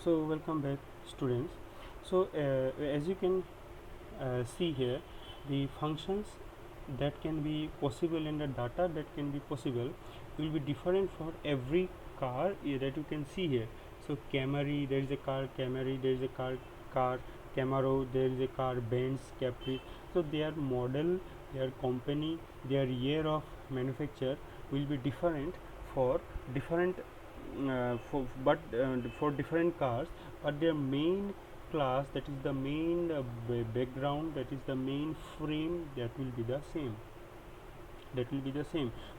So welcome back, students. So as you can see here, the functions that can be possible and the data that can be possible will be different for every car that you can see here. So Camry, there is a car Camry, there is a car Camaro, there is a car Benz, Capri. So their model, their company, their year of manufacture will be different for different for different cars, but their main class, that is the main background, that is the main frame, that will be the same.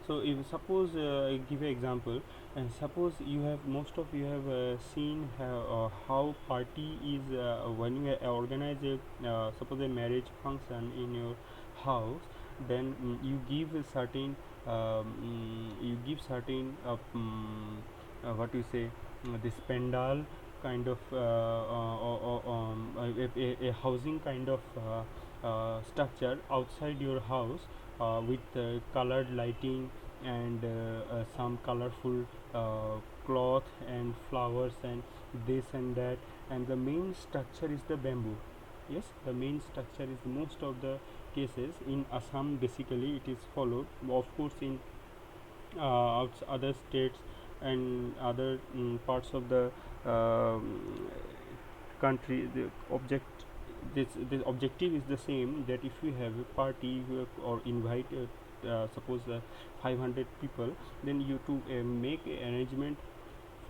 So if suppose I give an example, and suppose you have, most of you have seen how party is when you organize a suppose a marriage function in your house, then you give a certain what you say, this pandal kind of a housing kind of structure outside your house, with colored lighting and some colorful cloth and flowers and this and that, and the main structure is the bamboo. Yes, the main structure is, most of the cases in Assam basically it is followed. Of course in other states and other parts of the country, this objective is the same, that if you have a party or invite suppose 500 people, then you to make a arrangement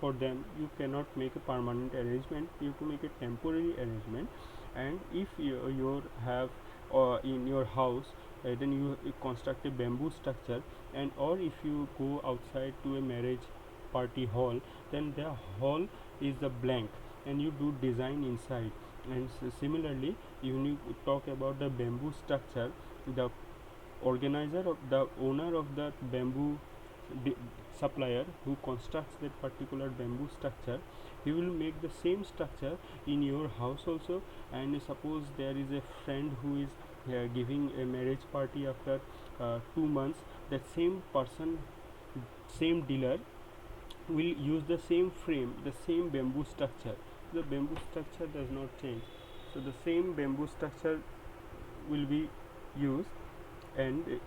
for them. You cannot make a permanent arrangement, you have to make a temporary arrangement. And if you have in your house, then you construct a bamboo structure, and or if you go outside to a marriage party hall, then the hall is the blank and you do design inside. And similarly, you need to talk about the bamboo structure. The organizer or the owner of the bamboo supplier who constructs that particular bamboo structure, he will make the same structure in your house also. And suppose there is a friend who is giving a marriage party after 2 months, that same person, same dealer will use the same frame, the same bamboo structure. The bamboo structure does not change, so the same bamboo structure will be used. And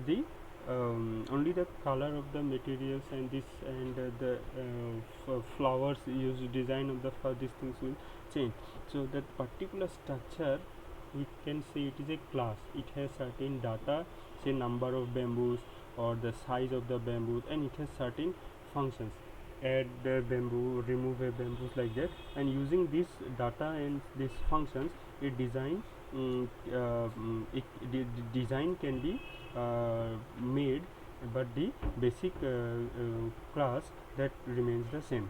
the only the color of the materials and this and the flowers used, design of the these things will change. So that particular structure, we can say it is a class. It has certain data, say number of bamboos or the size of the bamboos, and it has certain functions: add the bamboo, remove a bamboos, like that. And using this data and these functions, a design design can be made, but the basic class that remains the same.